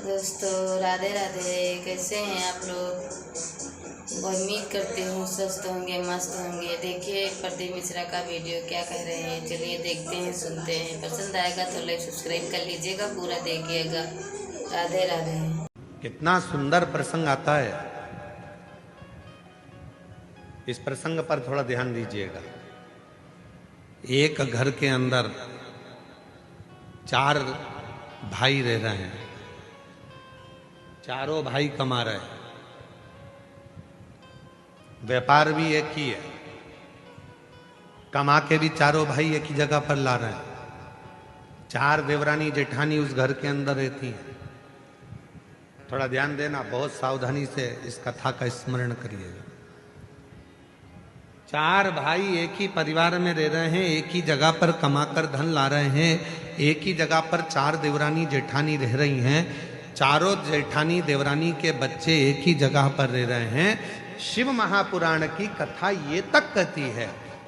दोस्तों राधे राधे। कैसे हैं आप लोग? उम्मीद करती हूँ स्वस्थ होंगे, मस्त होंगे। देखिए प्रदीप मिश्रा का वीडियो क्या कह रहे हैं, चलिए देखते हैं, सुनते हैं। पसंद आएगा तो लाइक सब्सक्राइब कर लीजिएगा, पूरा देखिएगा। राधे राधे। कितना सुंदर प्रसंग आता है, इस प्रसंग पर थोड़ा ध्यान दीजिएगा। एक घर के अंदर 4 भाई रह रहे हैं, चारों भाई कमा रहे हैं, व्यापार भी एक ही है, कमा के भी चारों भाई एक ही जगह पर ला रहे हैं। 4 देवरानी जेठानी उस घर के अंदर रहती हैं। थोड़ा ध्यान देना, बहुत सावधानी से इस कथा का स्मरण करिएगा। 4 भाई एक ही परिवार में रह रहे हैं, एक ही जगह पर कमाकर धन ला रहे हैं, एक ही जगह पर 4 देवरानी जेठानी रह रही हैं। चारों जेठानी देवरानी के बच्चे एक ही जगह पर रह रहे हैं। शिव महापुराण की कथा ये तक कहती है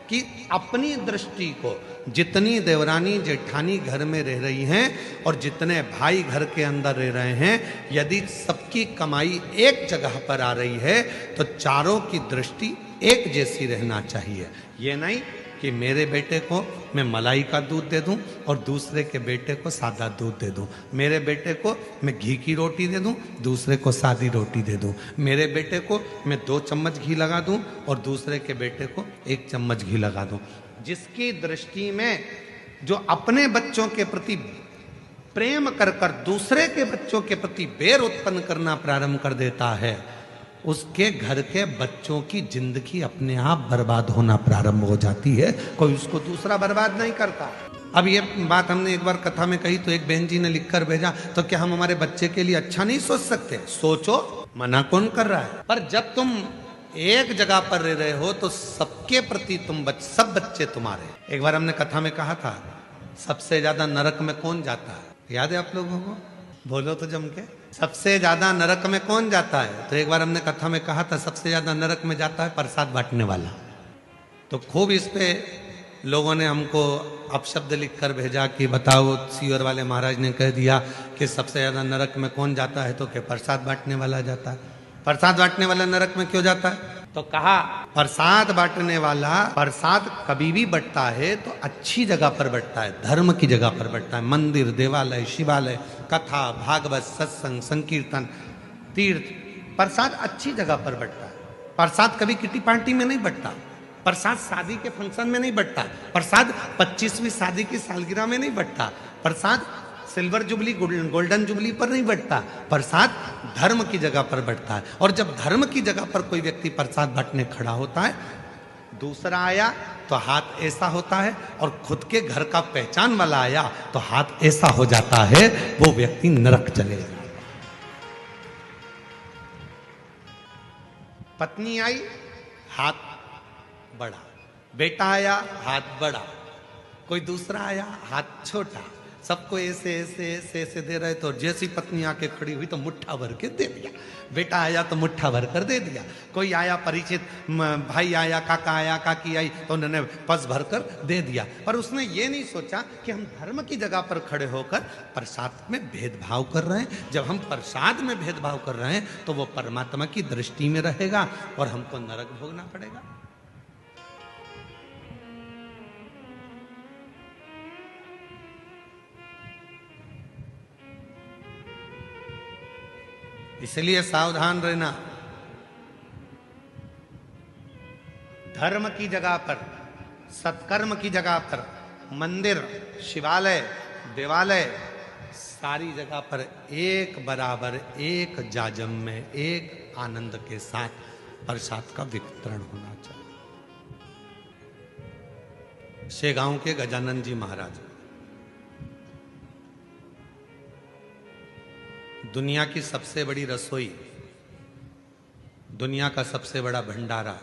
कि अपनी दृष्टि को जितनी देवरानी जेठानी घर में रह रही हैं और जितने भाई घर के अंदर रह रहे हैं, यदि सबकी कमाई एक जगह पर आ रही है तो चारों की दृष्टि एक जैसी रहना चाहिए। ये नहीं कि मेरे बेटे को मैं मलाई का दूध दे दूं और दूसरे के बेटे को सादा दूध दे दूं, मेरे बेटे को मैं घी की रोटी दे दूं, दूसरे को सादी रोटी दे दूं, मेरे बेटे को मैं 2 चम्मच घी लगा दूं और दूसरे के बेटे को 1 चम्मच घी लगा दूं। जिसकी दृष्टि में जो अपने बच्चों के प्रति प्रेम कर कर दूसरे के बच्चों के प्रति बैर उत्पन्न करना प्रारंभ कर देता है, उसके घर के बच्चों की जिंदगी अपने आप बर्बाद होना प्रारंभ हो जाती है। कोई उसको दूसरा बर्बाद नहीं करता। अब ये बात हमने एक बार कथा में कही तो एक बहन जी ने लिखकर भेजा, तो क्या हम हमारे बच्चे के लिए अच्छा नहीं सोच सकते? सोचो, मना कौन कर रहा है? पर जब तुम एक जगह पर रह रहे हो तो सबके प्रति सब बच्चे तुम्हारे। एक बार हमने कथा में कहा था, सबसे ज्यादा नरक में कौन जाता है? याद है आप लोगों को? बोलो तो जम के। सबसे ज्यादा नरक में कौन जाता है? तो एक बार हमने कथा में कहा था, सबसे ज्यादा नरक में जाता है प्रसाद बांटने वाला। तो खूब इस पे लोगों ने हमको अपशब्द लिख कर भेजा कि बताओ, सीवर वाले महाराज ने कह दिया कि सबसे ज्यादा नरक में कौन जाता है, तो क्या प्रसाद बांटने वाला जाता है। प्रसाद बांटने वाला नरक में क्यों जाता है? तो कहा प्रसाद बांटने वाला प्रसाद कभी भी बंटता है तो अच्छी जगह पर बंटता है, धर्म की जगह पर बंटता है। मंदिर, देवालय, शिवालय, कथा, भागवत, सत्संग, संकीर्तन, तीर्थ, प्रसाद अच्छी जगह पर बंटता है। प्रसाद कभी किटी पार्टी में नहीं बंटता, प्रसाद शादी के फंक्शन में नहीं बंटता, प्रसाद 25वीं शादी की सालगिरह में नहीं बंटता, प्रसाद सिल्वर जुबली गोल्डन जुबली पर नहीं बंटता, प्रसाद धर्म की जगह पर बंटता है। और जब धर्म की जगह पर कोई व्यक्ति प्रसाद बांटने खड़ा होता है, दूसरा आया तो हाथ ऐसा होता है, और खुद के घर का पहचान वाला आया तो हाथ ऐसा हो जाता है, वो व्यक्ति नरक चले जाता। पत्नी आई, हाथ बड़ा, बेटा आया, हाथ बड़ा, कोई दूसरा आया, हाथ छोटा, सबको ऐसे ऐसे ऐसे ऐसे दे रहे। तो जैसी पत्नी आके खड़ी हुई तो मुट्ठा भर के दे दिया, बेटा आया तो मुट्ठा भर कर दे दिया, कोई आया परिचित भाई आया, काका आया, काकी आई तो उन्होंने पस भर कर दे दिया। पर उसने ये नहीं सोचा कि हम धर्म की जगह पर खड़े होकर प्रसाद में भेदभाव कर रहे हैं। जब हम प्रसाद में भेदभाव कर रहे हैं तो वो परमात्मा की दृष्टि में रहेगा और हमको नरक भोगना पड़ेगा। इसलिए सावधान रहना। धर्म की जगह पर, सत्कर्म की जगह पर, मंदिर, शिवालय, देवालय, सारी जगह पर एक बराबर, एक जाजम में, एक आनंद के साथ प्रसाद का वितरण होना चाहिए। शेगांव के गजानन जी महाराज, दुनिया की सबसे बड़ी रसोई, दुनिया का सबसे बड़ा भंडारा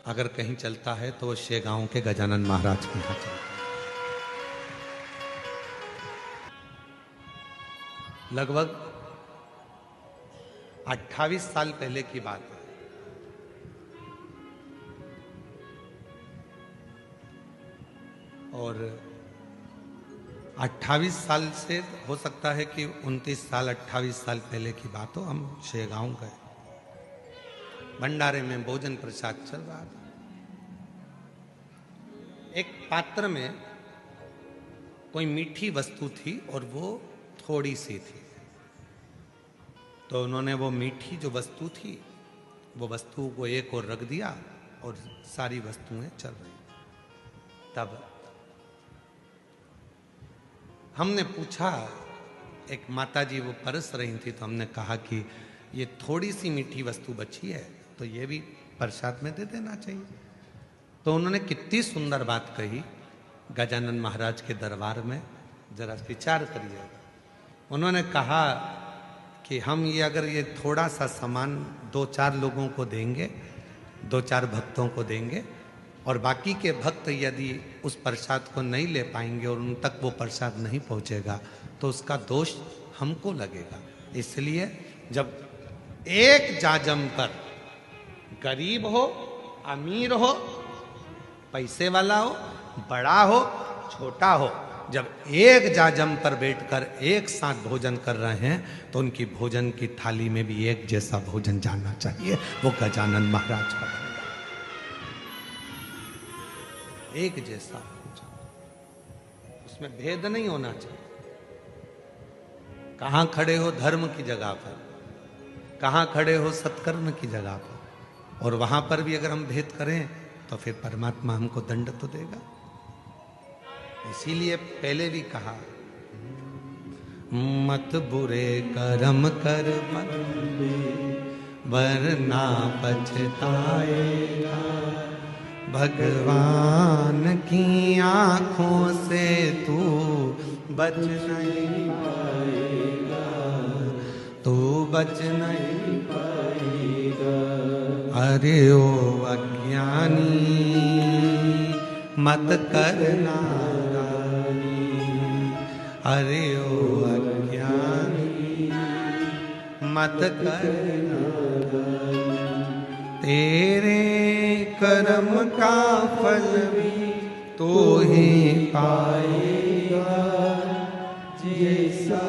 अगर कहीं चलता है तो वो शेगांव के गजानन महाराज के यहाँ चलता है। लगभग 28 साल पहले की बात है। और 28 साल से हो सकता है कि 29 साल 28 साल पहले की बात हो, हम शेगांव गए, भंडारे में भोजन प्रसाद चल रहा था। एक पात्र में कोई मीठी वस्तु थी और वो थोड़ी सी थी, तो उन्होंने वो मीठी जो वस्तु थी वो वस्तु को एक और रख दिया और सारी वस्तुएं चल रही। तब हमने पूछा, एक माताजी वो परस रही थी, तो हमने कहा कि ये थोड़ी सी मीठी वस्तु बची है तो ये भी प्रसाद में दे देना चाहिए। तो उन्होंने कितनी सुंदर बात कही गजानन महाराज के दरबार में, जरा विचार करिएगा। उन्होंने कहा कि हम ये अगर ये थोड़ा सा सामान 2-4 लोगों को देंगे, 2-4 भक्तों को देंगे, और बाकी के भक्त यदि उस प्रसाद को नहीं ले पाएंगे और उन तक वो प्रसाद नहीं पहुंचेगा तो उसका दोष हमको लगेगा। इसलिए जब एक जाजम पर गरीब हो, अमीर हो, पैसे वाला हो, बड़ा हो, छोटा हो, जब एक जाजम पर बैठकर एक साथ भोजन कर रहे हैं तो उनकी भोजन की थाली में भी एक जैसा भोजन जाना चाहिए। वो गजानन महाराज का भोजन एक जैसा भोजन, उसमें भेद नहीं होना चाहिए। कहां खड़े हो धर्म की जगह पर, कहां खड़े हो सत्कर्म की जगह पर, और वहां पर भी अगर हम भेद करें तो फिर परमात्मा हमको दंड तो देगा। इसीलिए पहले भी कहा, मत बुरे कर्म कर बंदे वरना पछताएगा, भगवान की आंखों से तू बच नहीं पाएगा, तू बच नहीं पाएगा। अरे ओ अज्ञानी मत करना, अरे ओ अज्ञानी मत करना, तेरे कर्म का फल भी तो ही पाएगा, जैसा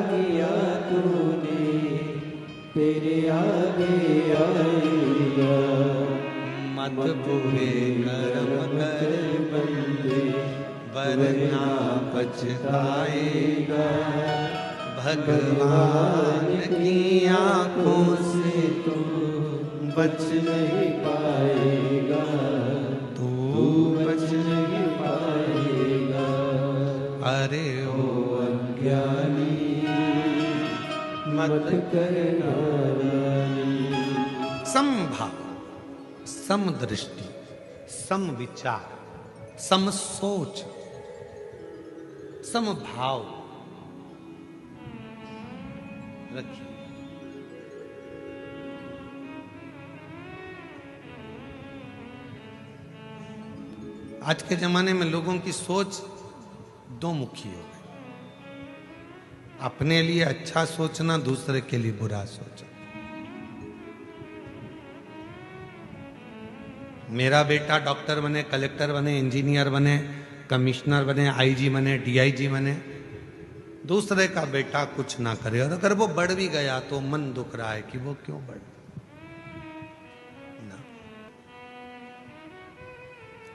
किया तूने तेरे आगे आएगा। मत बुरे कर्म कर बंदे वरना पछताएगा, भगवान की आंखों से तू बच नहीं पाएगा, तू बच नहीं पाएगा। अरे ओ अज्ञानी मत करना। समभाव, समदृष्टि, समविचार, समसोच, समभाव रखिए। आज के जमाने में लोगों की सोच दो मुखी हो गई, अपने लिए अच्छा सोचना, दूसरे के लिए बुरा सोचना। मेरा बेटा डॉक्टर बने, कलेक्टर बने, इंजीनियर बने, कमिश्नर बने, आईजी बने, डीआईजी बने, दूसरे का बेटा कुछ ना करे, और अगर वो बढ़ भी गया तो मन दुख रहा है कि वो क्यों बढ़ ना।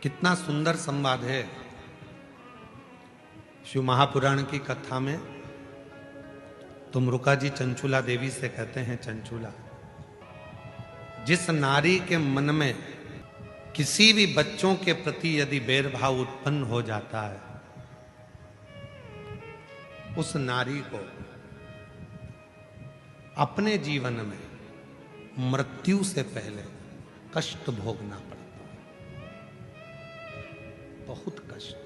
कितना सुंदर संवाद है शिव महापुराण की कथा में। तुमरुका जी चंचूला देवी से कहते हैं, चंचूला, जिस नारी के मन में किसी भी बच्चों के प्रति यदि बैरभाव उत्पन्न हो जाता है, उस नारी को अपने जीवन में मृत्यु से पहले कष्ट भोगना पड़ता है, बहुत कष्ट।